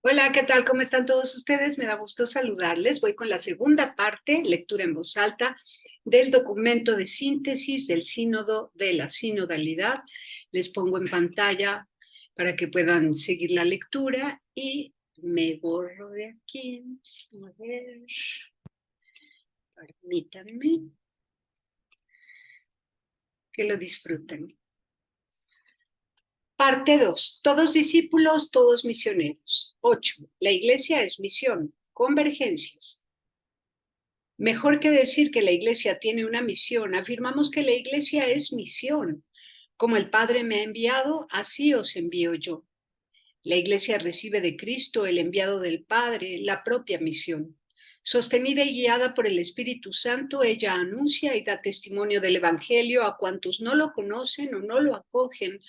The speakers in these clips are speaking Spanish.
Hola, ¿qué tal? ¿Cómo están todos ustedes? Me da gusto saludarles. Voy con la segunda parte, lectura en voz alta, del documento de síntesis del sínodo de la sinodalidad. Les pongo en pantalla para que puedan seguir la lectura y me borro de aquí. A ver, permítanme que lo disfruten. Parte 2. Todos discípulos, todos misioneros. 8. La iglesia es misión. Convergencias. Mejor que decir que la iglesia tiene una misión, afirmamos que la iglesia es misión. Como el Padre me ha enviado, así os envío yo. La iglesia recibe de Cristo, el enviado del Padre, la propia misión. Sostenida y guiada por el Espíritu Santo, ella anuncia y da testimonio del Evangelio a cuantos no lo conocen o no lo acogen,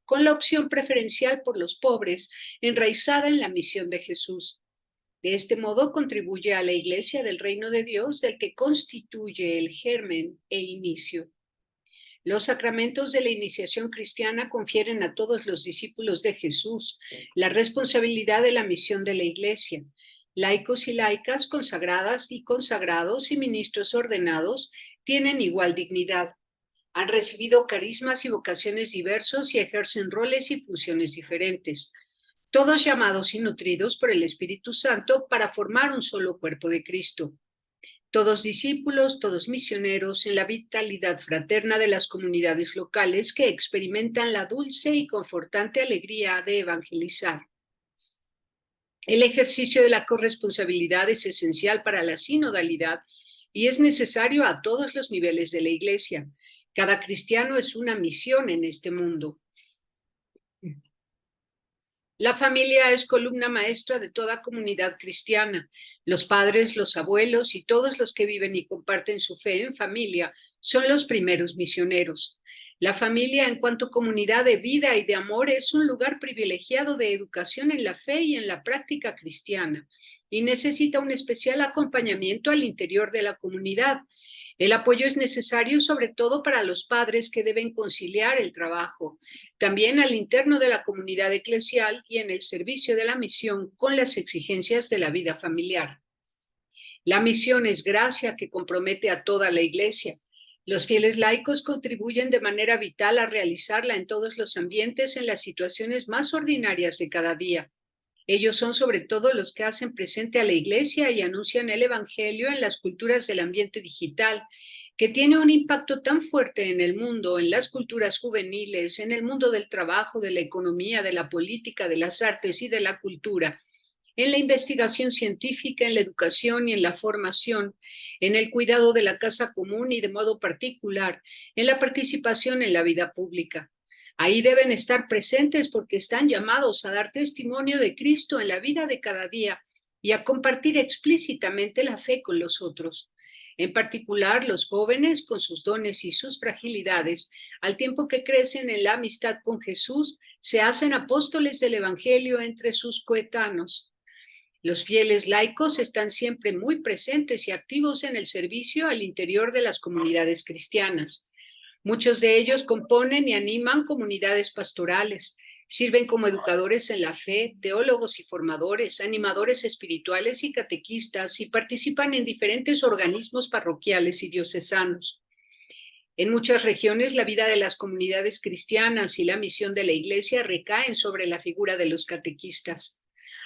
con la opción preferencial por los pobres, enraizada en la misión de Jesús. De este modo contribuye a la Iglesia del Reino de Dios, del que constituye el germen e inicio. Los sacramentos de la iniciación cristiana confieren a todos los discípulos de Jesús la responsabilidad de la misión de la Iglesia. Laicos y laicas, consagradas y consagrados y ministros ordenados tienen igual dignidad. Han recibido carismas y vocaciones diversos y ejercen roles y funciones diferentes, todos llamados y nutridos por el Espíritu Santo para formar un solo cuerpo de Cristo. Todos discípulos, todos misioneros en la vitalidad fraterna de las comunidades locales que experimentan la dulce y confortante alegría de evangelizar. El ejercicio de la corresponsabilidad es esencial para la sinodalidad y es necesario a todos los niveles de la Iglesia. Cada cristiano es una misión en este mundo. La familia es columna maestra de toda comunidad cristiana. Los padres, los abuelos y todos los que viven y comparten su fe en familia son los primeros misioneros. La familia, en cuanto comunidad de vida y de amor, es un lugar privilegiado de educación en la fe y en la práctica cristiana, y necesita un especial acompañamiento al interior de la comunidad. El apoyo es necesario sobre todo para los padres que deben conciliar el trabajo, también al interno de la comunidad eclesial y en el servicio de la misión con las exigencias de la vida familiar. La misión es gracia que compromete a toda la Iglesia. Los fieles laicos contribuyen de manera vital a realizarla en todos los ambientes, en las situaciones más ordinarias de cada día. Ellos son sobre todo los que hacen presente a la Iglesia y anuncian el Evangelio en las culturas del ambiente digital, que tiene un impacto tan fuerte en el mundo, en las culturas juveniles, en el mundo del trabajo, de la economía, de la política, de las artes y de la cultura, en la investigación científica, en la educación y en la formación, en el cuidado de la casa común y de modo particular, en la participación en la vida pública. Ahí deben estar presentes porque están llamados a dar testimonio de Cristo en la vida de cada día y a compartir explícitamente la fe con los otros. En particular, los jóvenes, con sus dones y sus fragilidades, al tiempo que crecen en la amistad con Jesús, se hacen apóstoles del Evangelio entre sus coetanos. Los fieles laicos están siempre muy presentes y activos en el servicio al interior de las comunidades cristianas. Muchos de ellos componen y animan comunidades pastorales, sirven como educadores en la fe, teólogos y formadores, animadores espirituales y catequistas, y participan en diferentes organismos parroquiales y diocesanos. En muchas regiones, la vida de las comunidades cristianas y la misión de la Iglesia recaen sobre la figura de los catequistas.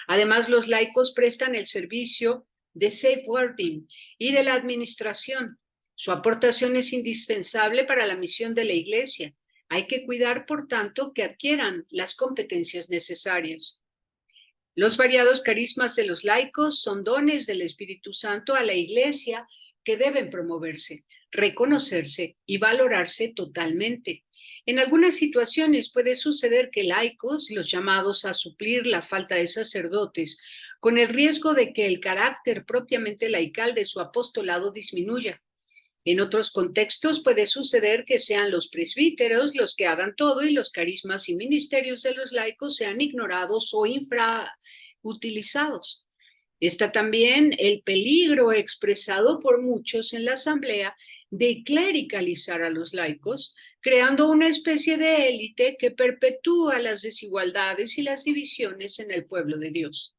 Además, los laicos prestan el servicio de safeguarding y de la administración. Su aportación es indispensable para la misión de la Iglesia. Hay que cuidar, por tanto, que adquieran las competencias necesarias. Los variados carismas de los laicos son dones del Espíritu Santo a la Iglesia que deben promoverse, reconocerse y valorarse totalmente. En algunas situaciones puede suceder que laicos, los llamados a suplir la falta de sacerdotes, con el riesgo de que el carácter propiamente laical de su apostolado disminuya. En otros contextos puede suceder que sean los presbíteros los que hagan todo y los carismas y ministerios de los laicos sean ignorados o infrautilizados. Está también el peligro expresado por muchos en la Asamblea de clericalizar a los laicos, creando una especie de élite que perpetúa las desigualdades y las divisiones en el pueblo de Dios.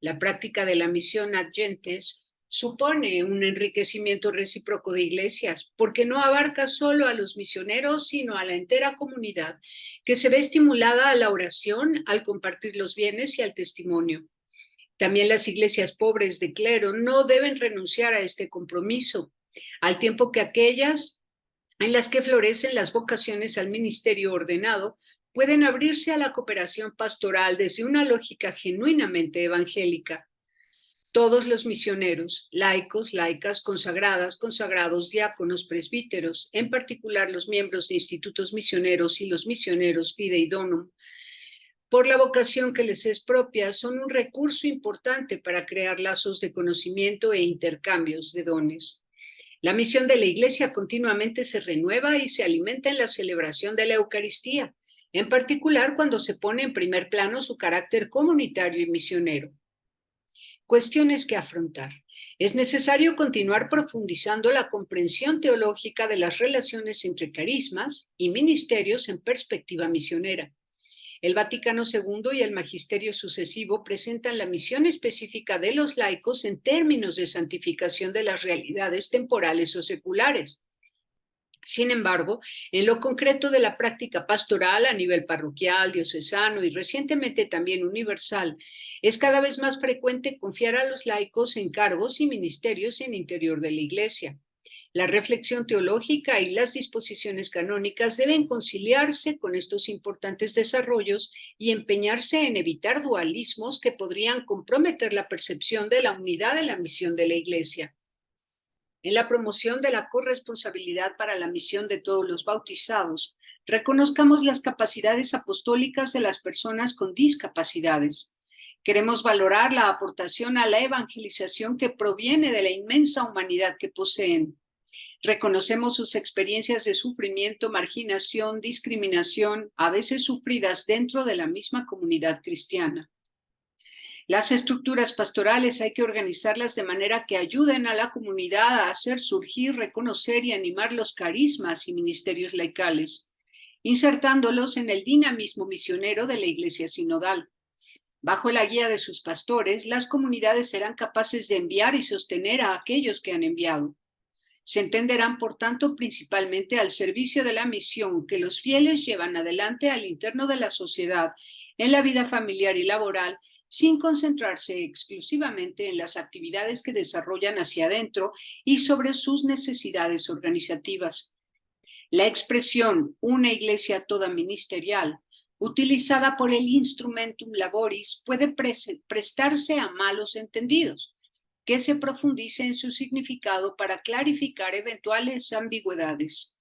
La práctica de la misión ad gentes supone un enriquecimiento recíproco de iglesias, porque no abarca solo a los misioneros, sino a la entera comunidad, que se ve estimulada a la oración, al compartir los bienes y al testimonio. También las iglesias pobres de clero no deben renunciar a este compromiso, al tiempo que aquellas en las que florecen las vocaciones al ministerio ordenado pueden abrirse a la cooperación pastoral desde una lógica genuinamente evangélica. Todos los misioneros, laicos, laicas, consagradas, consagrados, diáconos, presbíteros, en particular los miembros de institutos misioneros y los misioneros fidei donum, por la vocación que les es propia, son un recurso importante para crear lazos de conocimiento e intercambios de dones. La misión de la Iglesia continuamente se renueva y se alimenta en la celebración de la Eucaristía, en particular cuando se pone en primer plano su carácter comunitario y misionero. Cuestiones que afrontar. Es necesario continuar profundizando la comprensión teológica de las relaciones entre carismas y ministerios en perspectiva misionera. El Vaticano II y el magisterio sucesivo presentan la misión específica de los laicos en términos de santificación de las realidades temporales o seculares. Sin embargo, en lo concreto de la práctica pastoral a nivel parroquial, diocesano y recientemente también universal, es cada vez más frecuente confiar a los laicos en cargos y ministerios en interior de la Iglesia. La reflexión teológica y las disposiciones canónicas deben conciliarse con estos importantes desarrollos y empeñarse en evitar dualismos que podrían comprometer la percepción de la unidad de la misión de la Iglesia. En la promoción de la corresponsabilidad para la misión de todos los bautizados, reconozcamos las capacidades apostólicas de las personas con discapacidades. Queremos valorar la aportación a la evangelización que proviene de la inmensa humanidad que poseen. Reconocemos sus experiencias de sufrimiento, marginación, discriminación, a veces sufridas dentro de la misma comunidad cristiana. Las estructuras pastorales hay que organizarlas de manera que ayuden a la comunidad a hacer surgir, reconocer y animar los carismas y ministerios laicales, insertándolos en el dinamismo misionero de la Iglesia sinodal. Bajo la guía de sus pastores, las comunidades serán capaces de enviar y sostener a aquellos que han enviado. Se entenderán, por tanto, principalmente al servicio de la misión que los fieles llevan adelante al interno de la sociedad, en la vida familiar y laboral, sin concentrarse exclusivamente en las actividades que desarrollan hacia adentro y sobre sus necesidades organizativas. La expresión "una iglesia toda ministerial", utilizada por el Instrumentum Laboris, puede prestarse a malos entendidos, que se profundice en su significado para clarificar eventuales ambigüedades.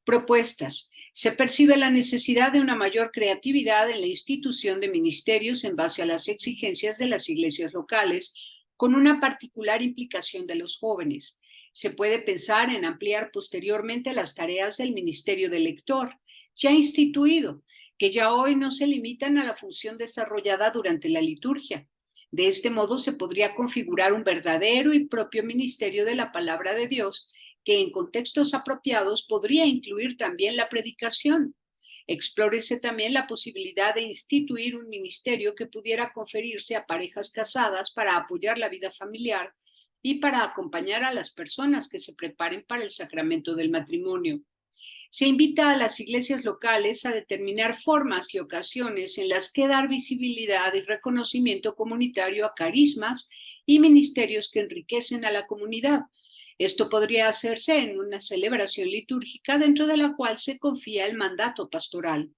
Propuestas. Se percibe la necesidad de una mayor creatividad en la institución de ministerios en base a las exigencias de las iglesias locales, con una particular implicación de los jóvenes. Se puede pensar en ampliar posteriormente las tareas del ministerio de lector, ya instituido, que ya hoy no se limitan a la función desarrollada durante la liturgia. De este modo se podría configurar un verdadero y propio ministerio de la palabra de Dios, que en contextos apropiados podría incluir también la predicación. Explórese también la posibilidad de instituir un ministerio que pudiera conferirse a parejas casadas para apoyar la vida familiar y para acompañar a las personas que se preparen para el sacramento del matrimonio. Se invita a las iglesias locales a determinar formas y ocasiones en las que dar visibilidad y reconocimiento comunitario a carismas y ministerios que enriquecen a la comunidad. Esto podría hacerse en una celebración litúrgica dentro de la cual se confía el mandato pastoral.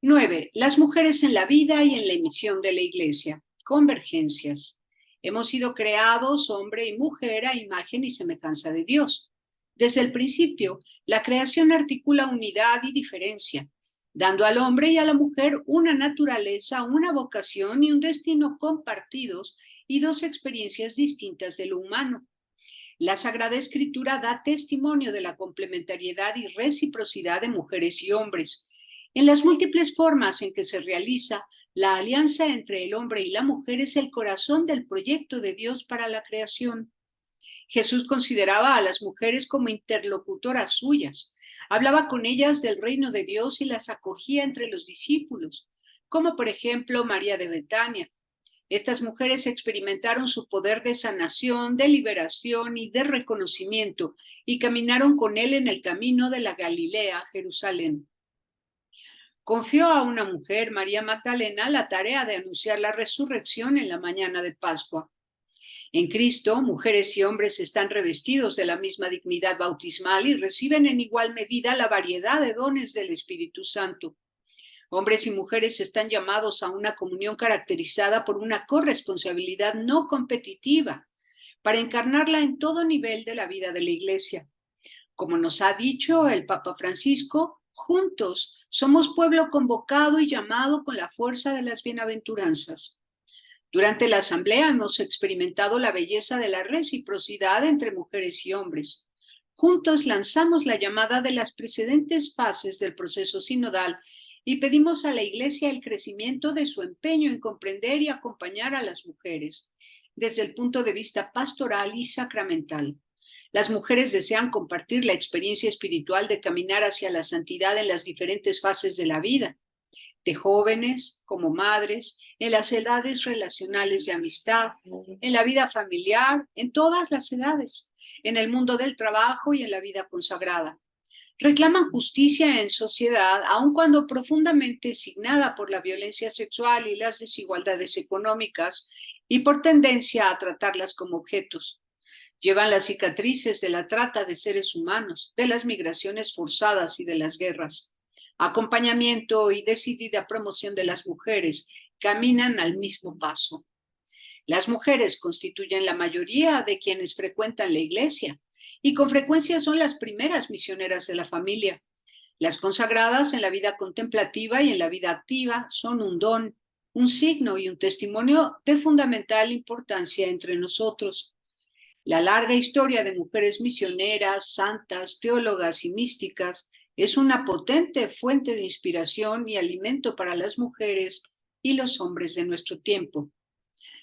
9. Las mujeres en la vida y en la misión de la Iglesia. Convergencias. Hemos sido creados, hombre y mujer, a imagen y semejanza de Dios. Desde el principio, la creación articula unidad y diferencia, dando al hombre y a la mujer una naturaleza, una vocación y un destino compartidos y dos experiencias distintas de lo humano. La Sagrada Escritura da testimonio de la complementariedad y reciprocidad de mujeres y hombres. En las múltiples formas en que se realiza, la alianza entre el hombre y la mujer es el corazón del proyecto de Dios para la creación. Jesús consideraba a las mujeres como interlocutoras suyas. Hablaba con ellas del reino de Dios y las acogía entre los discípulos, como por ejemplo María de Betania. Estas mujeres experimentaron su poder de sanación, de liberación y de reconocimiento, y caminaron con él en el camino de la Galilea a Jerusalén. Confió a una mujer, María Magdalena, la tarea de anunciar la resurrección en la mañana de Pascua. En Cristo, mujeres y hombres están revestidos de la misma dignidad bautismal y reciben en igual medida la variedad de dones del Espíritu Santo. Hombres y mujeres están llamados a una comunión caracterizada por una corresponsabilidad no competitiva, para encarnarla en todo nivel de la vida de la Iglesia. Como nos ha dicho el Papa Francisco, juntos somos pueblo convocado y llamado con la fuerza de las bienaventuranzas. Durante la asamblea hemos experimentado la belleza de la reciprocidad entre mujeres y hombres. Juntos lanzamos la llamada de las precedentes fases del proceso sinodal y pedimos a la Iglesia el crecimiento de su empeño en comprender y acompañar a las mujeres desde el punto de vista pastoral y sacramental. Las mujeres desean compartir la experiencia espiritual de caminar hacia la santidad en las diferentes fases de la vida, de jóvenes como madres, en las edades relacionales de amistad, en la vida familiar, en todas las edades, en el mundo del trabajo y en la vida consagrada. Reclaman justicia en sociedad, aun cuando profundamente signada por la violencia sexual y las desigualdades económicas, y por tendencia a tratarlas como objetos. Llevan las cicatrices de la trata de seres humanos, de las migraciones forzadas y de las guerras. Acompañamiento y decidida promoción de las mujeres caminan al mismo paso. Las mujeres constituyen la mayoría de quienes frecuentan la iglesia y con frecuencia son las primeras misioneras de la familia. Las consagradas en la vida contemplativa y en la vida activa son un don, un signo y un testimonio de fundamental importancia entre nosotros. La larga historia de mujeres misioneras, santas, teólogas y místicas es una potente fuente de inspiración y alimento para las mujeres y los hombres de nuestro tiempo.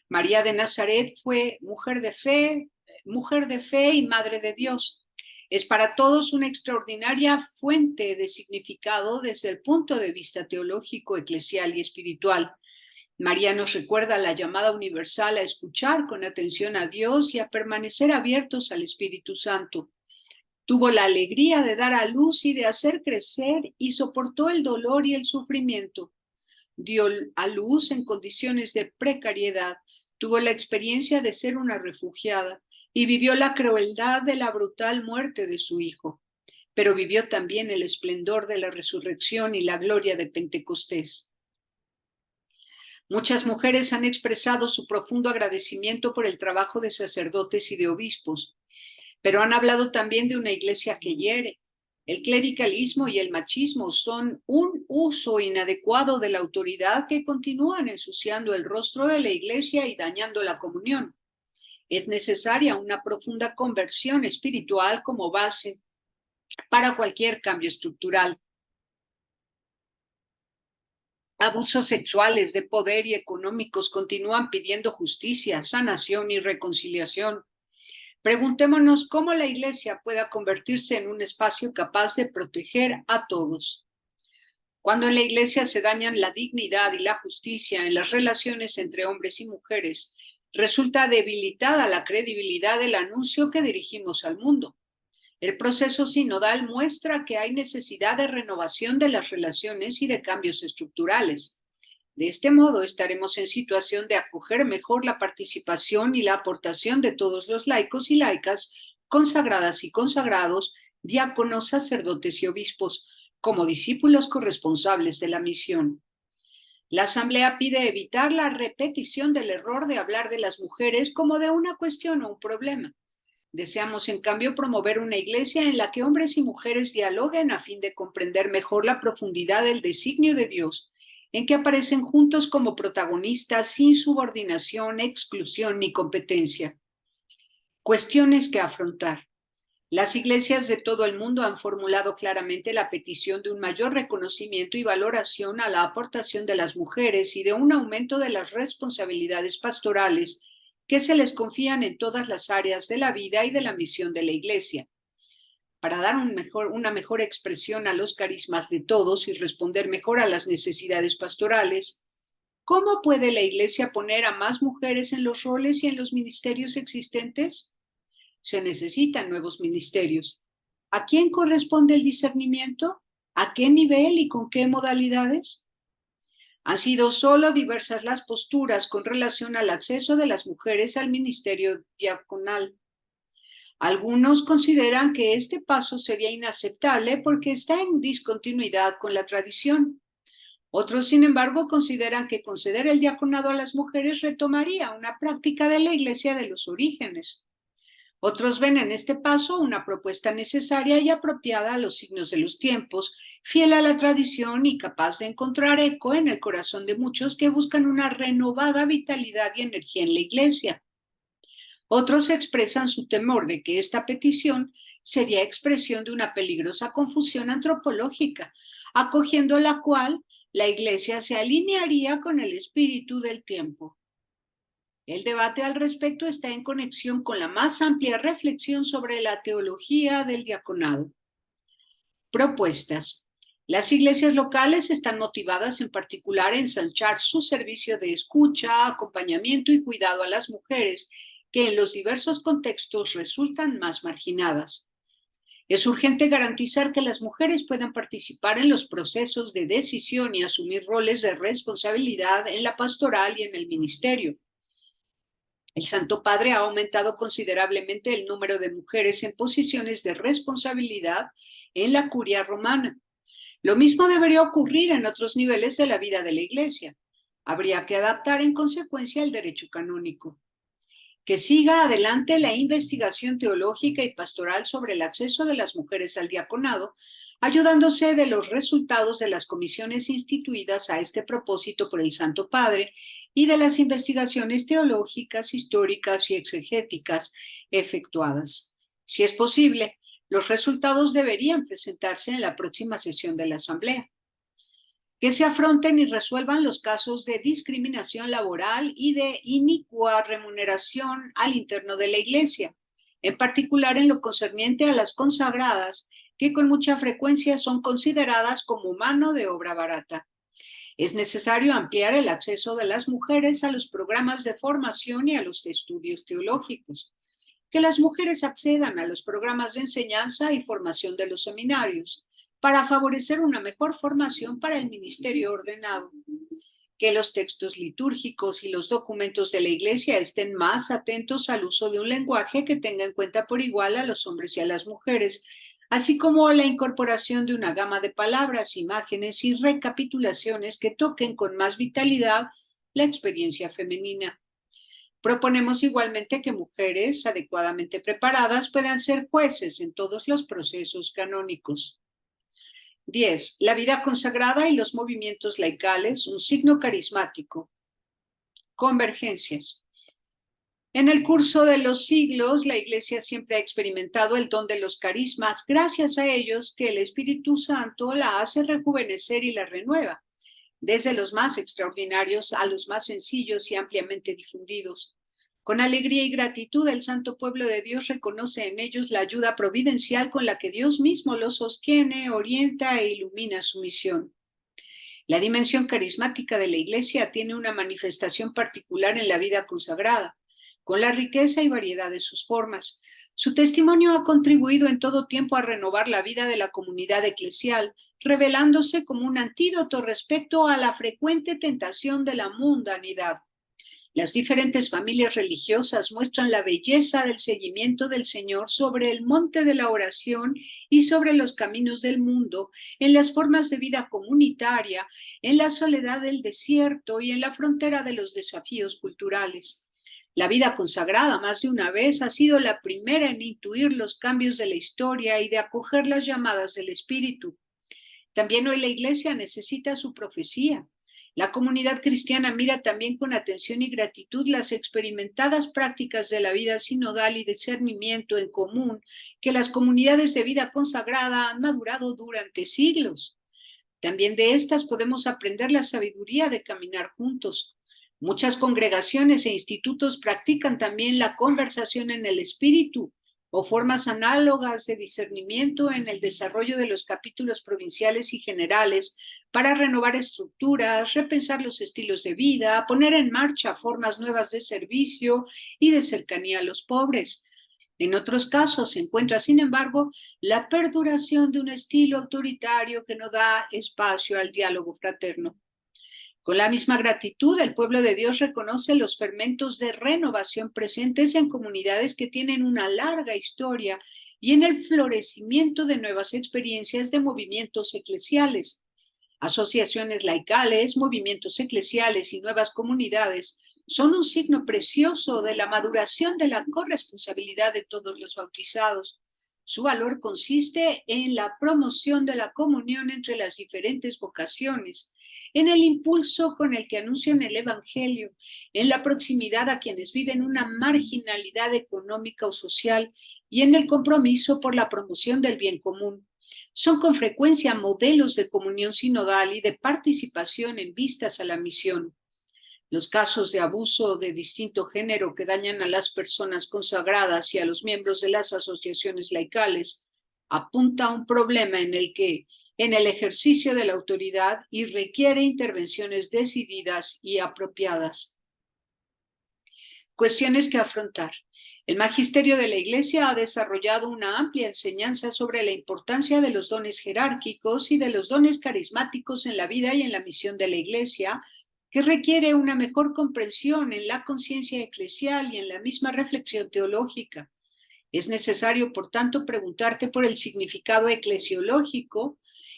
María de Nazaret fue mujer de fe y madre de Dios. Es para todos una extraordinaria fuente de significado desde el punto de vista teológico, eclesial y espiritual. María nos recuerda la llamada universal a escuchar con atención a Dios y a permanecer abiertos al Espíritu Santo. Tuvo la alegría de dar a luz y de hacer crecer y soportó el dolor y el sufrimiento. Dio a luz en condiciones de precariedad, tuvo la experiencia de ser una refugiada y vivió la crueldad de la brutal muerte de su hijo, pero vivió también el esplendor de la resurrección y la gloria de Pentecostés. Muchas mujeres han expresado su profundo agradecimiento por el trabajo de sacerdotes y de obispos, pero han hablado también de una iglesia que hiere. El clericalismo y el machismo son un uso inadecuado de la autoridad que continúan ensuciando el rostro de la iglesia y dañando la comunión. Es necesaria una profunda conversión espiritual como base para cualquier cambio estructural. Abusos sexuales, de poder y económicos continúan pidiendo justicia, sanación y reconciliación. Preguntémonos cómo la Iglesia pueda convertirse en un espacio capaz de proteger a todos. Cuando en la Iglesia se dañan la dignidad y la justicia en las relaciones entre hombres y mujeres, resulta debilitada la credibilidad del anuncio que dirigimos al mundo. El proceso sinodal muestra que hay necesidad de renovación de las relaciones y de cambios estructurales. De este modo, estaremos en situación de acoger mejor la participación y la aportación de todos los laicos y laicas, consagradas y consagrados, diáconos, sacerdotes y obispos, como discípulos corresponsables de la misión. La Asamblea pide evitar la repetición del error de hablar de las mujeres como de una cuestión o un problema. Deseamos, en cambio, promover una iglesia en la que hombres y mujeres dialoguen a fin de comprender mejor la profundidad del designio de Dios, en que aparecen juntos como protagonistas sin subordinación, exclusión ni competencia. Cuestiones que afrontar. Las iglesias de todo el mundo han formulado claramente la petición de un mayor reconocimiento y valoración a la aportación de las mujeres y de un aumento de las responsabilidades pastorales que se les confían en todas las áreas de la vida y de la misión de la Iglesia. Para dar una mejor expresión a los carismas de todos y responder mejor a las necesidades pastorales, ¿Cómo puede la Iglesia poner a más mujeres en los roles y en los ministerios existentes? Se necesitan nuevos ministerios. ¿A quién corresponde el discernimiento? ¿A qué nivel y con qué modalidades? Han sido solo diversas las posturas con relación al acceso de las mujeres al ministerio diaconal. Algunos consideran que este paso sería inaceptable porque está en discontinuidad con la tradición. Otros, sin embargo, consideran que conceder el diaconado a las mujeres retomaría una práctica de la Iglesia de los orígenes. Otros ven en este paso una propuesta necesaria y apropiada a los signos de los tiempos, fiel a la tradición y capaz de encontrar eco en el corazón de muchos que buscan una renovada vitalidad y energía en la Iglesia. Otros expresan su temor de que esta petición sería expresión de una peligrosa confusión antropológica, acogiendo la cual la Iglesia se alinearía con el espíritu del tiempo. El debate al respecto está en conexión con la más amplia reflexión sobre la teología del diaconado. Propuestas. Las iglesias locales están motivadas en particular a ensanchar su servicio de escucha, acompañamiento y cuidado a las mujeres, que en los diversos contextos resultan más marginadas. Es urgente garantizar que las mujeres puedan participar en los procesos de decisión y asumir roles de responsabilidad en la pastoral y en el ministerio. El Santo Padre ha aumentado considerablemente el número de mujeres en posiciones de responsabilidad en la curia romana. Lo mismo debería ocurrir en otros niveles de la vida de la Iglesia. Habría que adaptar en consecuencia el derecho canónico. Que siga adelante la investigación teológica y pastoral sobre el acceso de las mujeres al diaconado, ayudándose de los resultados de las comisiones instituidas a este propósito por el Santo Padre y de las investigaciones teológicas, históricas y exegéticas efectuadas. Si es posible, los resultados deberían presentarse en la próxima sesión de la Asamblea. Que se afronten y resuelvan los casos de discriminación laboral y de inicua remuneración al interno de la Iglesia, en particular en lo concerniente a las consagradas, que con mucha frecuencia son consideradas como mano de obra barata. Es necesario ampliar el acceso de las mujeres a los programas de formación y a los estudios teológicos. Que las mujeres accedan a los programas de enseñanza y formación de los seminarios, para favorecer una mejor formación para el ministerio ordenado. Que los textos litúrgicos y los documentos de la Iglesia estén más atentos al uso de un lenguaje que tenga en cuenta por igual a los hombres y a las mujeres, así como la incorporación de una gama de palabras, imágenes y recapitulaciones que toquen con más vitalidad la experiencia femenina. Proponemos igualmente que mujeres adecuadamente preparadas puedan ser jueces en todos los procesos canónicos. 10. La vida consagrada y los movimientos laicales, un signo carismático. Convergencias. En el curso de los siglos, la Iglesia siempre ha experimentado el don de los carismas, gracias a ellos que el Espíritu Santo la hace rejuvenecer y la renueva, desde los más extraordinarios a los más sencillos y ampliamente difundidos. Con alegría y gratitud, el santo pueblo de Dios reconoce en ellos la ayuda providencial con la que Dios mismo los sostiene, orienta e ilumina su misión. La dimensión carismática de la Iglesia tiene una manifestación particular en la vida consagrada, con la riqueza y variedad de sus formas. Su testimonio ha contribuido en todo tiempo a renovar la vida de la comunidad eclesial, revelándose como un antídoto respecto a la frecuente tentación de la mundanidad. Las diferentes familias religiosas muestran la belleza del seguimiento del Señor sobre el monte de la oración y sobre los caminos del mundo, en las formas de vida comunitaria, en la soledad del desierto y en la frontera de los desafíos culturales. La vida consagrada más de una vez ha sido la primera en intuir los cambios de la historia y de acoger las llamadas del Espíritu. También hoy la Iglesia necesita su profecía. La comunidad cristiana mira también con atención y gratitud las experimentadas prácticas de la vida sinodal y discernimiento en común que las comunidades de vida consagrada han madurado durante siglos. También de estas podemos aprender la sabiduría de caminar juntos. Muchas congregaciones e institutos practican también la conversación en el espíritu, o formas análogas de discernimiento en el desarrollo de los capítulos provinciales y generales para renovar estructuras, repensar los estilos de vida, poner en marcha formas nuevas de servicio y de cercanía a los pobres. En otros casos se encuentra, sin embargo, la perduración de un estilo autoritario que no da espacio al diálogo fraterno. Con la misma gratitud, el pueblo de Dios reconoce los fermentos de renovación presentes en comunidades que tienen una larga historia y en el florecimiento de nuevas experiencias de movimientos eclesiales. Asociaciones laicales, movimientos eclesiales y nuevas comunidades son un signo precioso de la maduración de la corresponsabilidad de todos los bautizados. Su valor consiste en la promoción de la comunión entre las diferentes vocaciones, en el impulso con el que anuncian el Evangelio, en la proximidad a quienes viven una marginalidad económica o social y en el compromiso por la promoción del bien común. Son con frecuencia modelos de comunión sinodal y de participación en vistas a la misión. Los casos de abuso de distinto género que dañan a las personas consagradas y a los miembros de las asociaciones laicales apunta a un problema en el ejercicio de la autoridad y requiere intervenciones decididas y apropiadas. Cuestiones que afrontar. El magisterio de la Iglesia ha desarrollado una amplia enseñanza sobre la importancia de los dones jerárquicos y de los dones carismáticos en la vida y en la misión de la Iglesia, que requiere una mejor comprensión en la conciencia eclesial y en la misma reflexión teológica. Es necesario, por tanto, preguntarte por el significado eclesiológico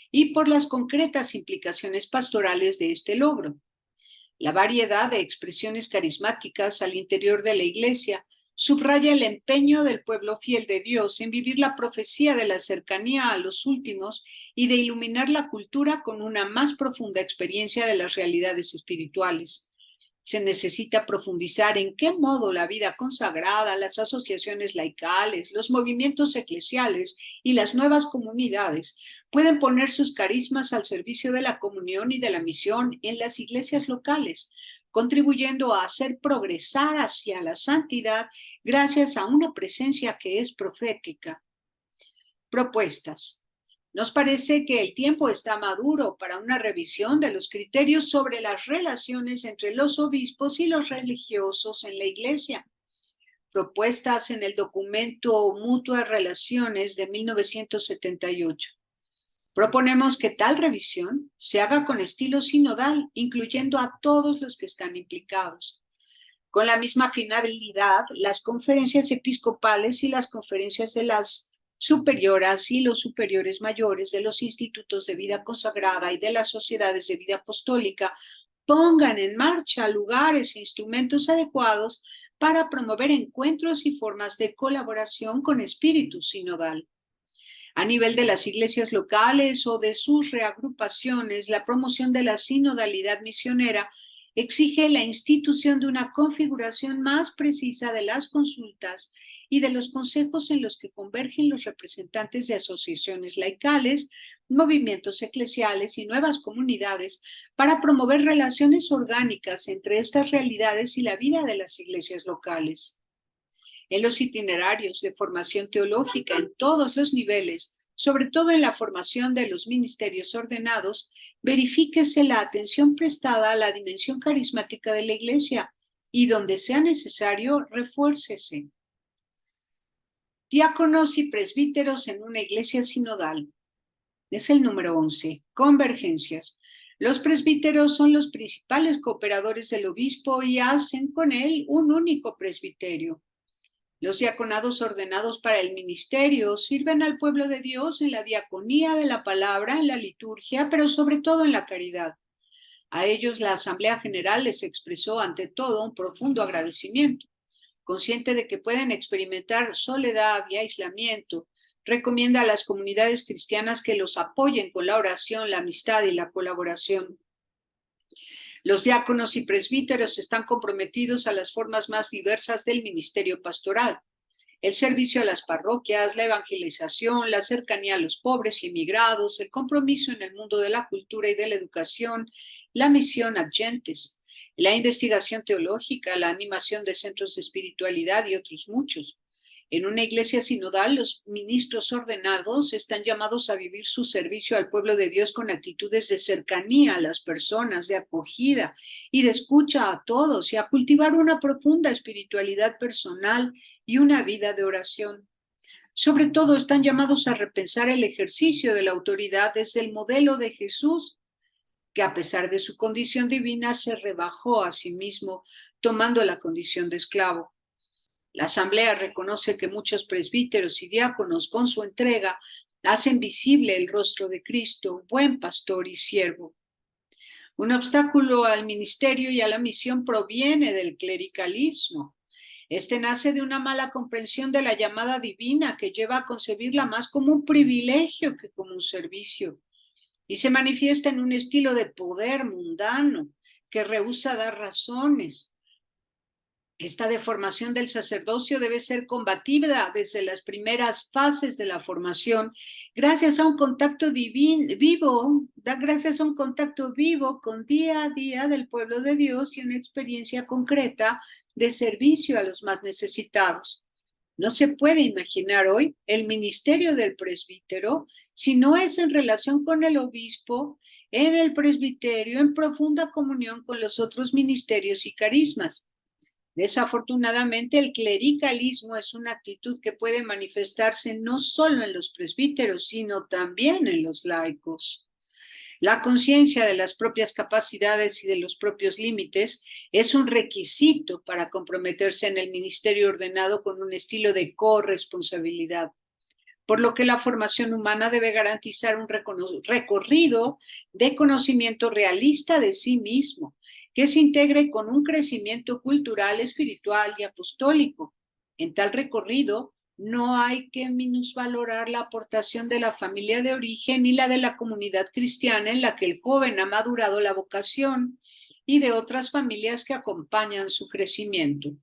y por las concretas implicaciones pastorales de este logro. La variedad de expresiones carismáticas al interior de la Iglesia subraya el empeño del pueblo fiel de Dios en vivir la profecía de la cercanía a los últimos y de iluminar la cultura con una más profunda experiencia de las realidades espirituales. Se necesita profundizar en qué modo la vida consagrada, las asociaciones laicales, los movimientos eclesiales y las nuevas comunidades pueden poner sus carismas al servicio de la comunión y de la misión en las iglesias locales, contribuyendo a hacer progresar hacia la santidad gracias a una presencia que es profética. Propuestas. Nos parece que el tiempo está maduro para una revisión de los criterios sobre las relaciones entre los obispos y los religiosos en la Iglesia, propuestas en el documento Mutuas Relaciones de 1978. Proponemos que tal revisión se haga con estilo sinodal, incluyendo a todos los que están implicados. Con la misma finalidad, las conferencias episcopales y las conferencias de las superioras y los superiores mayores de los institutos de vida consagrada y de las sociedades de vida apostólica pongan en marcha lugares e instrumentos adecuados para promover encuentros y formas de colaboración con espíritu sinodal. A nivel de las iglesias locales o de sus reagrupaciones, la promoción de la sinodalidad misionera exige la institución de una configuración más precisa de las consultas y de los consejos en los que convergen los representantes de asociaciones laicales, movimientos eclesiales y nuevas comunidades para promover relaciones orgánicas entre estas realidades y la vida de las iglesias locales. En los itinerarios de formación teológica en todos los niveles, sobre todo en la formación de los ministerios ordenados, verifíquese la atención prestada a la dimensión carismática de la Iglesia y donde sea necesario, refuércese. Diáconos y presbíteros en una iglesia sinodal. Es el número 11. Convergencias. Los presbíteros son los principales cooperadores del obispo y hacen con él un único presbiterio. Los diaconados ordenados para el ministerio sirven al pueblo de Dios en la diaconía de la palabra, en la liturgia, pero sobre todo en la caridad. A ellos la Asamblea General les expresó ante todo un profundo agradecimiento. Consciente de que pueden experimentar soledad y aislamiento, recomienda a las comunidades cristianas que los apoyen con la oración, la amistad y la colaboración. Los diáconos y presbíteros están comprometidos a las formas más diversas del ministerio pastoral: el servicio a las parroquias, la evangelización, la cercanía a los pobres y emigrados, el compromiso en el mundo de la cultura y de la educación, la misión ad gentes, la investigación teológica, la animación de centros de espiritualidad y otros muchos. En una iglesia sinodal, los ministros ordenados están llamados a vivir su servicio al pueblo de Dios con actitudes de cercanía a las personas, de acogida y de escucha a todos, y a cultivar una profunda espiritualidad personal y una vida de oración. Sobre todo, están llamados a repensar el ejercicio de la autoridad desde el modelo de Jesús, que a pesar de su condición divina se rebajó a sí mismo, tomando la condición de esclavo. La Asamblea reconoce que muchos presbíteros y diáconos, con su entrega, hacen visible el rostro de Cristo, buen pastor y siervo. Un obstáculo al ministerio y a la misión proviene del clericalismo. Este nace de una mala comprensión de la llamada divina que lleva a concebirla más como un privilegio que como un servicio, y se manifiesta en un estilo de poder mundano que rehúsa dar razones. Esta deformación del sacerdocio debe ser combatida desde las primeras fases de la formación, gracias a un contacto gracias a un contacto vivo con día a día del pueblo de Dios y una experiencia concreta de servicio a los más necesitados. No se puede imaginar hoy el ministerio del presbítero si no es en relación con el obispo, en el presbiterio, en profunda comunión con los otros ministerios y carismas. Desafortunadamente, el clericalismo es una actitud que puede manifestarse no solo en los presbíteros, sino también en los laicos. La conciencia de las propias capacidades y de los propios límites es un requisito para comprometerse en el ministerio ordenado con un estilo de corresponsabilidad, por lo que la formación humana debe garantizar un recorrido de conocimiento realista de sí mismo, que se integre con un crecimiento cultural, espiritual y apostólico. En tal recorrido, no hay que minusvalorar la aportación de la familia de origen y la de la comunidad cristiana en la que el joven ha madurado la vocación y de otras familias que acompañan su crecimiento.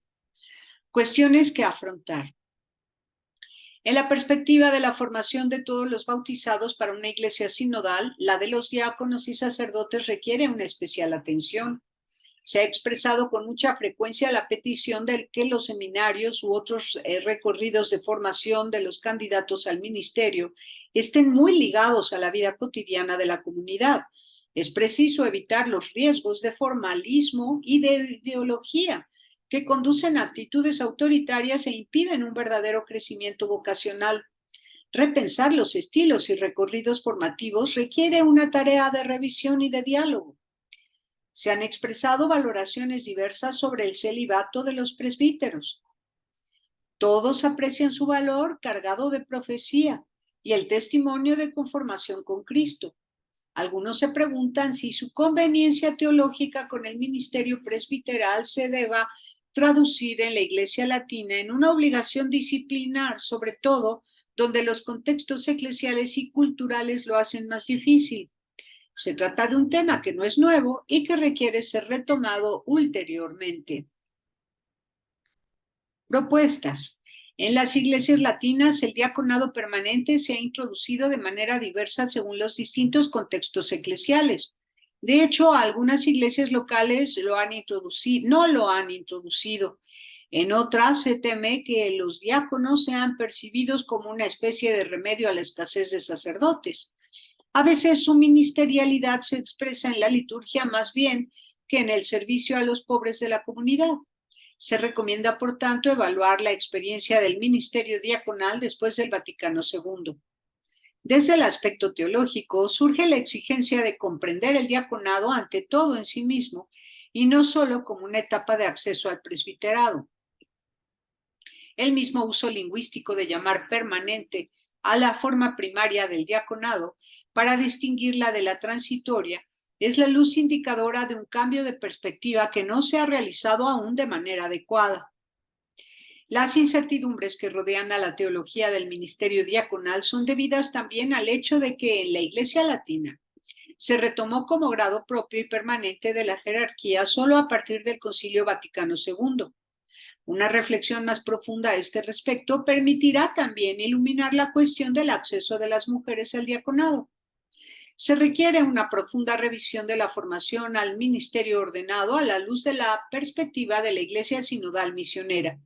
Cuestiones que afrontar. En la perspectiva de la formación de todos los bautizados para una iglesia sinodal, la de los diáconos y sacerdotes requiere una especial atención. Se ha expresado con mucha frecuencia la petición de que los seminarios u otros recorridos de formación de los candidatos al ministerio estén muy ligados a la vida cotidiana de la comunidad. Es preciso evitar los riesgos de formalismo y de ideología que conducen a actitudes autoritarias e impiden un verdadero crecimiento vocacional. Repensar los estilos y recorridos formativos requiere una tarea de revisión y de diálogo. Se han expresado valoraciones diversas sobre el celibato de los presbíteros. Todos aprecian su valor cargado de profecía y el testimonio de conformación con Cristo. Algunos se preguntan si su conveniencia teológica con el ministerio presbiteral se deba traducir en la Iglesia Latina en una obligación disciplinar, sobre todo donde los contextos eclesiales y culturales lo hacen más difícil. Se trata de un tema que no es nuevo y que requiere ser retomado ulteriormente. Propuestas. En las iglesias latinas, el diaconado permanente se ha introducido de manera diversa según los distintos contextos eclesiales. De hecho, algunas iglesias locales no lo han introducido. En otras se teme que los diáconos sean percibidos como una especie de remedio a la escasez de sacerdotes. A veces su ministerialidad se expresa en la liturgia más bien que en el servicio a los pobres de la comunidad. Se recomienda, por tanto, evaluar la experiencia del ministerio diaconal después del Vaticano II. Desde el aspecto teológico, surge la exigencia de comprender el diaconado ante todo en sí mismo y no solo como una etapa de acceso al presbiterado. El mismo uso lingüístico de llamar permanente a la forma primaria del diaconado para distinguirla de la transitoria es la luz indicadora de un cambio de perspectiva que no se ha realizado aún de manera adecuada. Las incertidumbres que rodean a la teología del ministerio diaconal son debidas también al hecho de que en la Iglesia Latina se retomó como grado propio y permanente de la jerarquía solo a partir del Concilio Vaticano II. Una reflexión más profunda a este respecto permitirá también iluminar la cuestión del acceso de las mujeres al diaconado. Se requiere una profunda revisión de la formación al ministerio ordenado a la luz de la perspectiva de la Iglesia sinodal misionera.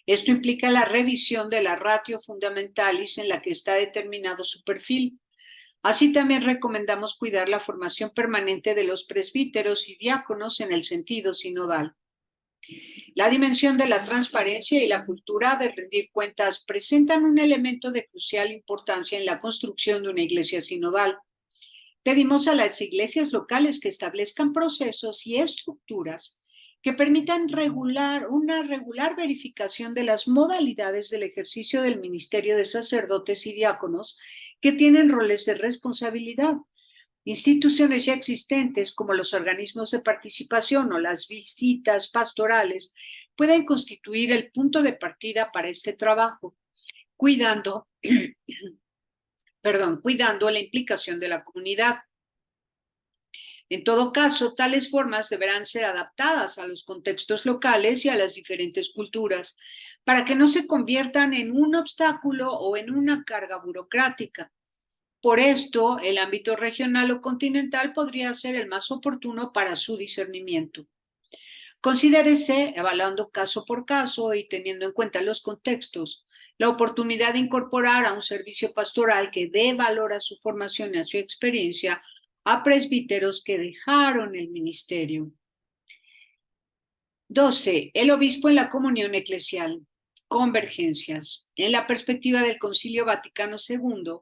Esto implica la revisión de la ratio fundamentalis en la que está determinado su perfil. Así también recomendamos cuidar la formación permanente de los presbíteros y diáconos en el sentido sinodal. La dimensión de la transparencia y la cultura de rendir cuentas presentan un elemento de crucial importancia en la construcción de una iglesia sinodal. Pedimos a las iglesias locales que establezcan procesos y estructuras que permitan una regular verificación de las modalidades del ejercicio del ministerio de sacerdotes y diáconos que tienen roles de responsabilidad. Instituciones ya existentes como los organismos de participación o las visitas pastorales pueden constituir el punto de partida para este trabajo, cuidando la implicación de la comunidad. En todo caso, tales formas deberán ser adaptadas a los contextos locales y a las diferentes culturas, para que no se conviertan en un obstáculo o en una carga burocrática. Por esto, el ámbito regional o continental podría ser el más oportuno para su discernimiento. Considérese, evaluando caso por caso y teniendo en cuenta los contextos, la oportunidad de incorporar a un servicio pastoral que dé valor a su formación y a su experiencia a presbíteros que dejaron el ministerio. 12. El obispo en la comunión eclesial. Convergencias. En la perspectiva del Concilio Vaticano II,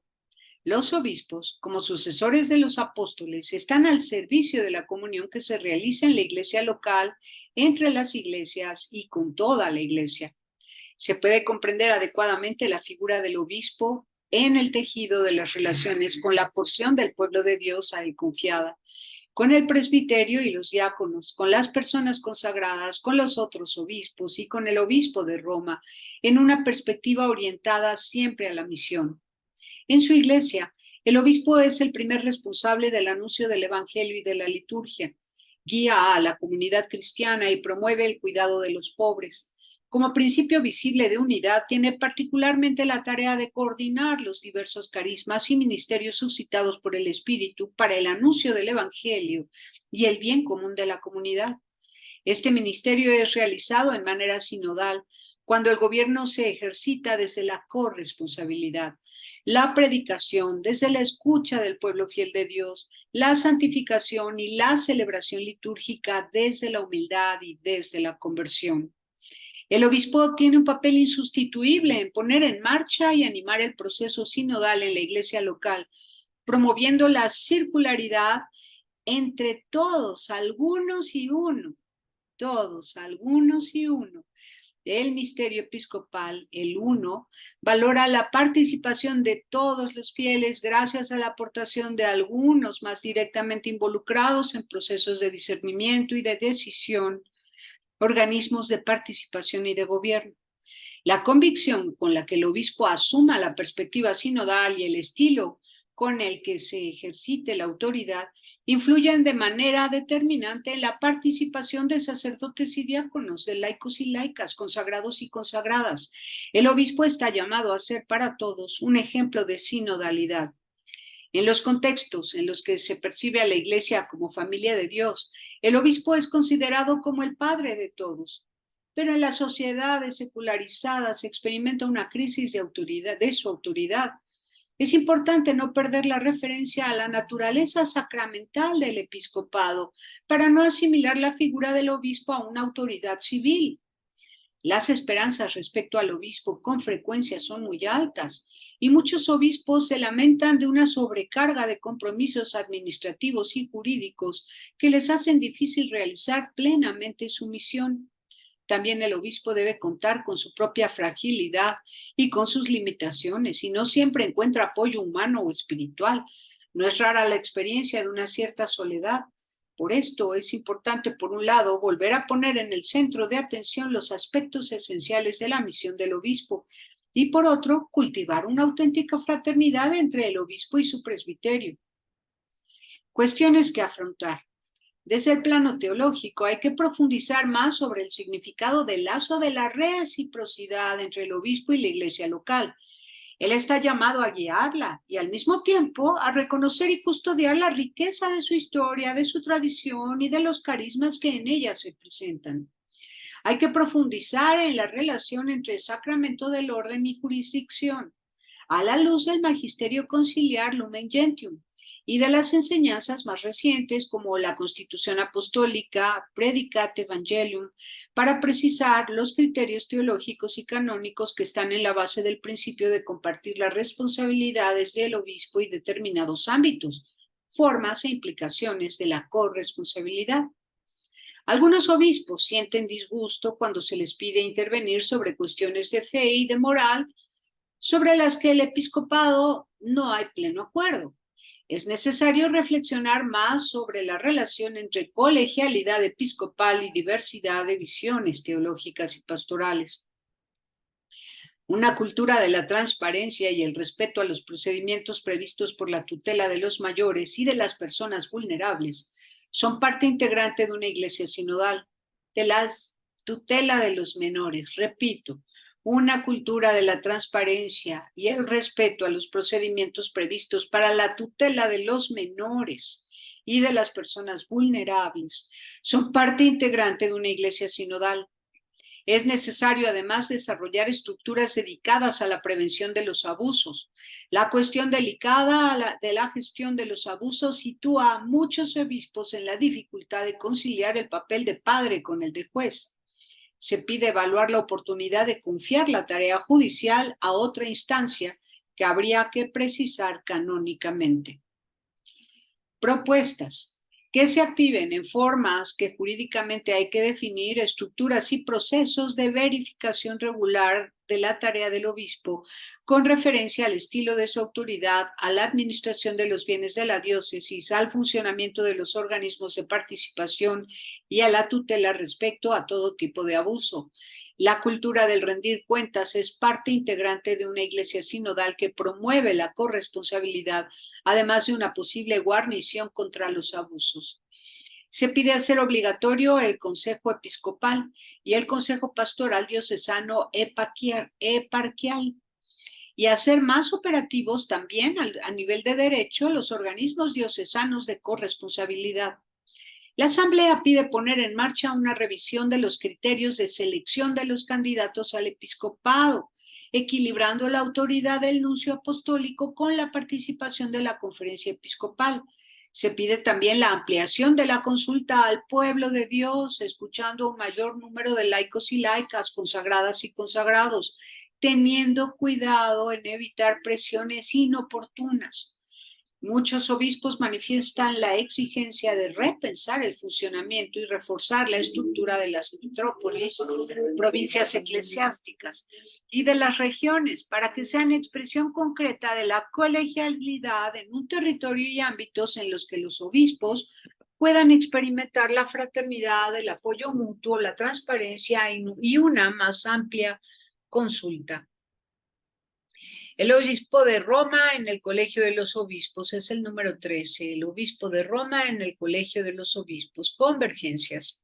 los obispos, como sucesores de los apóstoles, están al servicio de la comunión que se realiza en la iglesia local, entre las iglesias y con toda la iglesia. Se puede comprender adecuadamente la figura del obispo en el tejido de las relaciones con la porción del pueblo de Dios a él confiada, con el presbiterio y los diáconos, con las personas consagradas, con los otros obispos y con el obispo de Roma, en una perspectiva orientada siempre a la misión. En su iglesia, el obispo es el primer responsable del anuncio del evangelio y de la liturgia. Guía a la comunidad cristiana y promueve el cuidado de los pobres. Como principio visible de unidad, tiene particularmente la tarea de coordinar los diversos carismas y ministerios suscitados por el Espíritu para el anuncio del evangelio y el bien común de la comunidad. Este ministerio es realizado en manera sinodal, cuando el gobierno se ejercita desde la corresponsabilidad, la predicación desde la escucha del pueblo fiel de Dios, la santificación y la celebración litúrgica desde la humildad y desde la conversión. El obispo tiene un papel insustituible en poner en marcha y animar el proceso sinodal en la iglesia local, promoviendo la circularidad entre todos, algunos y uno. El misterio episcopal, el uno, valora la participación de todos los fieles gracias a la aportación de algunos más directamente involucrados en procesos de discernimiento y de decisión, organismos de participación y de gobierno. La convicción con la que el obispo asuma la perspectiva sinodal y el estilo con el que se ejercite la autoridad influyen de manera determinante en la participación de sacerdotes y diáconos, de laicos y laicas, consagrados y consagradas. El obispo está llamado a ser para todos un ejemplo de sinodalidad. En los contextos en los que se percibe a la iglesia como familia de Dios, el obispo es considerado como el padre de todos. Pero en las sociedades secularizadas se experimenta una crisis de su autoridad. Es importante no perder la referencia a la naturaleza sacramental del episcopado para no asimilar la figura del obispo a una autoridad civil. Las esperanzas respecto al obispo con frecuencia son muy altas y muchos obispos se lamentan de una sobrecarga de compromisos administrativos y jurídicos que les hacen difícil realizar plenamente su misión. También el obispo debe contar con su propia fragilidad y con sus limitaciones y no siempre encuentra apoyo humano o espiritual. No es rara la experiencia de una cierta soledad. Por esto es importante, por un lado, volver a poner en el centro de atención los aspectos esenciales de la misión del obispo y, por otro, cultivar una auténtica fraternidad entre el obispo y su presbiterio. Cuestiones que afrontar. Desde el plano teológico hay que profundizar más sobre el significado del lazo de la reciprocidad entre el obispo y la iglesia local. Él está llamado a guiarla y al mismo tiempo a reconocer y custodiar la riqueza de su historia, de su tradición y de los carismas que en ella se presentan. Hay que profundizar en la relación entre el sacramento del orden y jurisdicción, a la luz del Magisterio Conciliar Lumen Gentium y de las enseñanzas más recientes como la Constitución Apostólica, Predicat Evangelium, para precisar los criterios teológicos y canónicos que están en la base del principio de compartir las responsabilidades del obispo y determinados ámbitos, formas e implicaciones de la corresponsabilidad. Algunos obispos sienten disgusto cuando se les pide intervenir sobre cuestiones de fe y de moral sobre las que el episcopado no hay pleno acuerdo. Es necesario reflexionar más sobre la relación entre colegialidad episcopal y diversidad de visiones teológicas y pastorales. Una cultura de la transparencia y el respeto a los procedimientos previstos por la tutela de los mayores y de las personas vulnerables son parte integrante de una iglesia sinodal, de la tutela de los menores. Repito, una cultura de la transparencia y el respeto a los procedimientos previstos para la tutela de los menores y de las personas vulnerables son parte integrante de una iglesia sinodal. Es necesario además desarrollar estructuras dedicadas a la prevención de los abusos. La cuestión delicada de la gestión de los abusos sitúa a muchos obispos en la dificultad de conciliar el papel de padre con el de juez. Se pide evaluar la oportunidad de confiar la tarea judicial a otra instancia que habría que precisar canónicamente. Propuestas. Que se activen en formas que jurídicamente hay que definir estructuras y procesos de verificación regular de la tarea del obispo con referencia al estilo de su autoridad, a la administración de los bienes de la diócesis, al funcionamiento de los organismos de participación y a la tutela respecto a todo tipo de abuso. La cultura del rendir cuentas es parte integrante de una iglesia sinodal que promueve la corresponsabilidad, además de una posible guarnición contra los abusos. Se pide hacer obligatorio el Consejo Episcopal y el Consejo Pastoral Diocesano Eparquial y hacer más operativos también a nivel de derecho los organismos diocesanos de corresponsabilidad. La Asamblea pide poner en marcha una revisión de los criterios de selección de los candidatos al episcopado, equilibrando la autoridad del nuncio apostólico con la participación de la conferencia episcopal. Se pide también la ampliación de la consulta al pueblo de Dios, escuchando un mayor número de laicos y laicas, consagradas y consagrados, teniendo cuidado en evitar presiones inoportunas. Muchos obispos manifiestan la exigencia de repensar el funcionamiento y reforzar la estructura de las metrópolis, provincias eclesiásticas y de las regiones para que sean expresión concreta de la colegialidad en un territorio y ámbitos en los que los obispos puedan experimentar la fraternidad, el apoyo mutuo, la transparencia y una más amplia consulta. El obispo de Roma en el Colegio de los Obispos es el número 13. El obispo de Roma en el Colegio de los Obispos. Convergencias.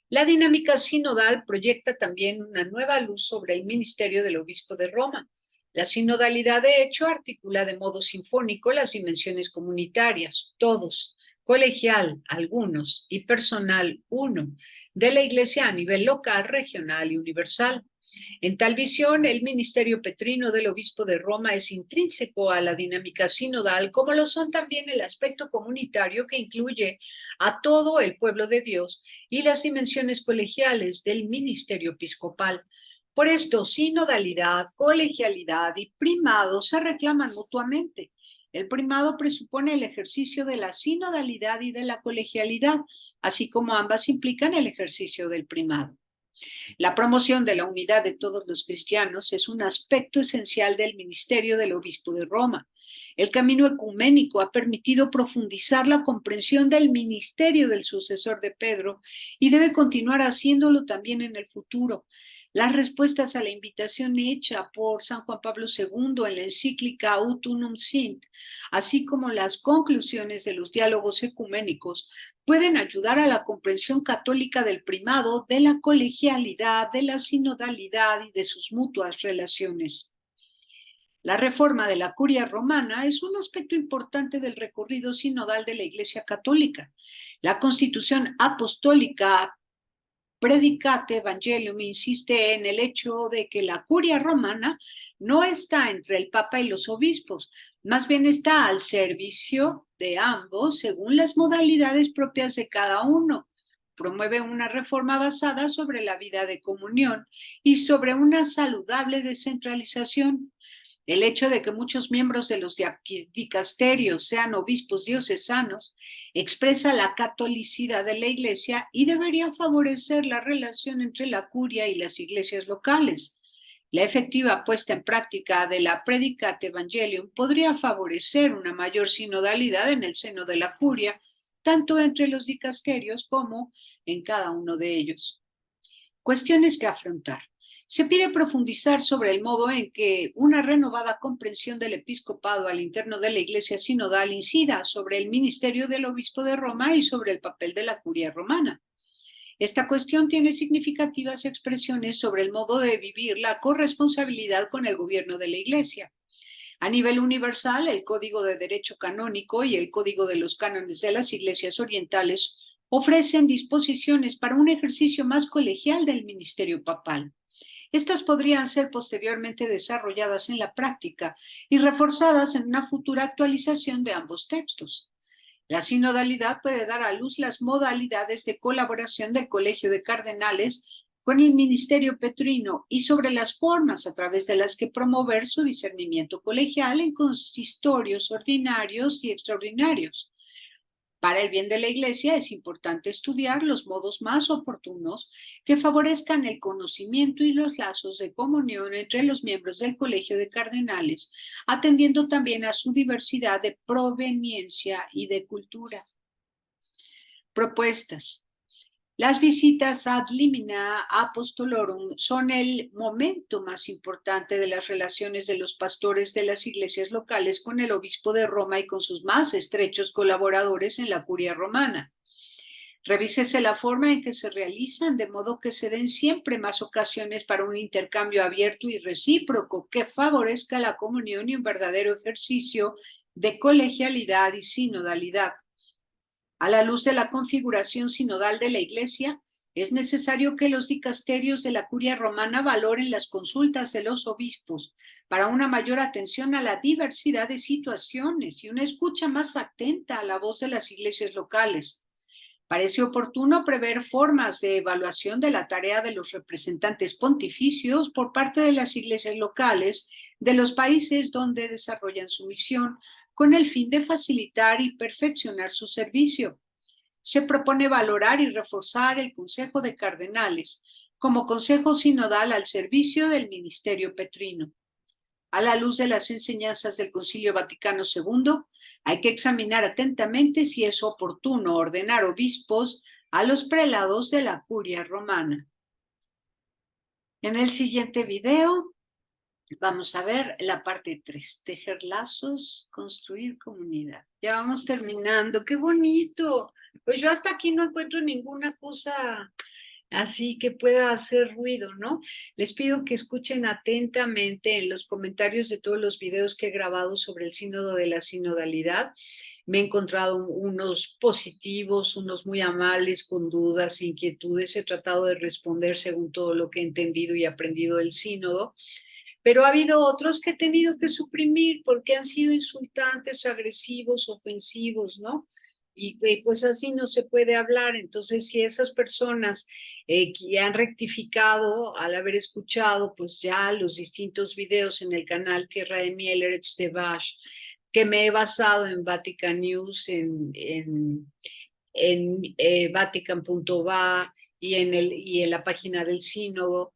La dinámica sinodal proyecta también una nueva luz sobre el ministerio del obispo de Roma. La sinodalidad, de hecho, articula de modo sinfónico las dimensiones comunitarias, todos, colegial, algunos, y personal, uno, de la Iglesia a nivel local, regional y universal. En tal visión, el ministerio petrino del obispo de Roma es intrínseco a la dinámica sinodal, como lo son también el aspecto comunitario que incluye a todo el pueblo de Dios y las dimensiones colegiales del ministerio episcopal. Por esto, sinodalidad, colegialidad y primado se reclaman mutuamente. El primado presupone el ejercicio de la sinodalidad y de la colegialidad, así como ambas implican el ejercicio del primado. La promoción de la unidad de todos los cristianos es un aspecto esencial del ministerio del obispo de Roma. El camino ecuménico ha permitido profundizar la comprensión del ministerio del sucesor de Pedro y debe continuar haciéndolo también en el futuro. Las respuestas a la invitación hecha por San Juan Pablo II en la encíclica Ut Unum Sint, así como las conclusiones de los diálogos ecuménicos, pueden ayudar a la comprensión católica del primado, de la colegialidad, de la sinodalidad y de sus mutuas relaciones. La reforma de la curia romana es un aspecto importante del recorrido sinodal de la Iglesia Católica. La Constitución Apostólica Predicate Evangelium insiste en el hecho de que la curia romana no está entre el Papa y los obispos, más bien está al servicio de ambos según las modalidades propias de cada uno. Promueve una reforma basada sobre la vida de comunión y sobre una saludable descentralización. El hecho de que muchos miembros de los dicasterios sean obispos diocesanos expresa la catolicidad de la Iglesia y debería favorecer la relación entre la curia y las iglesias locales. La efectiva puesta en práctica de la Predicate Evangelium podría favorecer una mayor sinodalidad en el seno de la curia, tanto entre los dicasterios como en cada uno de ellos. Cuestiones que afrontar. Se pide profundizar sobre el modo en que una renovada comprensión del episcopado al interno de la Iglesia sinodal incida sobre el ministerio del obispo de Roma y sobre el papel de la curia romana. Esta cuestión tiene significativas expresiones sobre el modo de vivir la corresponsabilidad con el gobierno de la Iglesia. A nivel universal, el Código de Derecho Canónico y el Código de los Cánones de las Iglesias Orientales ofrecen disposiciones para un ejercicio más colegial del ministerio papal. Estas podrían ser posteriormente desarrolladas en la práctica y reforzadas en una futura actualización de ambos textos. La sinodalidad puede dar a luz las modalidades de colaboración del Colegio de Cardenales con el ministerio petrino y sobre las formas a través de las que promover su discernimiento colegial en consistorios ordinarios y extraordinarios. Para el bien de la Iglesia es importante estudiar los modos más oportunos que favorezcan el conocimiento y los lazos de comunión entre los miembros del Colegio de Cardenales, atendiendo también a su diversidad de proveniencia y de cultura. Propuestas. Las visitas ad limina apostolorum son el momento más importante de las relaciones de los pastores de las iglesias locales con el obispo de Roma y con sus más estrechos colaboradores en la curia romana. Revísese la forma en que se realizan, de modo que se den siempre más ocasiones para un intercambio abierto y recíproco que favorezca la comunión y un verdadero ejercicio de colegialidad y sinodalidad. A la luz de la configuración sinodal de la Iglesia, es necesario que los dicasterios de la curia romana valoren las consultas de los obispos para una mayor atención a la diversidad de situaciones y una escucha más atenta a la voz de las iglesias locales. Parece oportuno prever formas de evaluación de la tarea de los representantes pontificios por parte de las iglesias locales de los países donde desarrollan su misión, con el fin de facilitar y perfeccionar su servicio. Se propone valorar y reforzar el Consejo de Cardenales como consejo sinodal al servicio del ministerio petrino. A la luz de las enseñanzas del Concilio Vaticano II, hay que examinar atentamente si es oportuno ordenar obispos a los prelados de la curia romana. En el siguiente video vamos a ver la parte 3, tejer lazos, construir comunidad. Ya vamos terminando, qué bonito. Pues yo hasta aquí no encuentro ninguna cosa así que pueda hacer ruido, ¿no? Les pido que escuchen atentamente en los comentarios de todos los videos que he grabado sobre el sínodo de la sinodalidad. Me he encontrado unos positivos, unos muy amables, con dudas, inquietudes. He tratado de responder según todo lo que he entendido y aprendido del sínodo. Pero ha habido otros que he tenido que suprimir porque han sido insultantes, agresivos, ofensivos, ¿no? Y pues así no se puede hablar. Entonces, si esas personas que han rectificado al haber escuchado pues ya los distintos videos en el canal Tierra de Miel, Eretz de Vash, que me he basado en Vatican News, en Vatican.va y en la página del sínodo,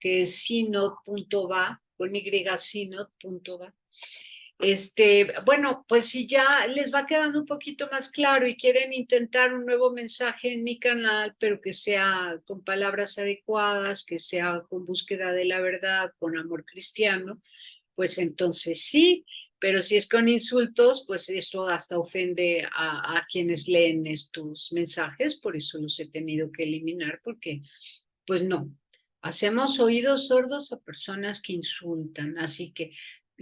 que es synod.va, con Y, synod.va. Bueno, pues si ya les va quedando un poquito más claro y quieren intentar un nuevo mensaje en mi canal, pero que sea con palabras adecuadas, que sea con búsqueda de la verdad, con amor cristiano, pues entonces sí, pero si es con insultos, pues esto hasta ofende a quienes leen estos mensajes, por eso los he tenido que eliminar, porque pues no, hacemos oídos sordos a personas que insultan, así que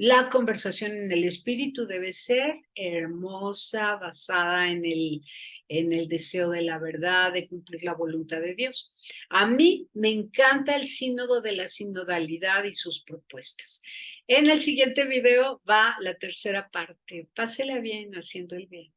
La conversación en el espíritu debe ser hermosa, basada en el deseo de la verdad, de cumplir la voluntad de Dios. A mí me encanta el sínodo de la sinodalidad y sus propuestas. En el siguiente video va la tercera parte. Pásela bien haciendo el bien.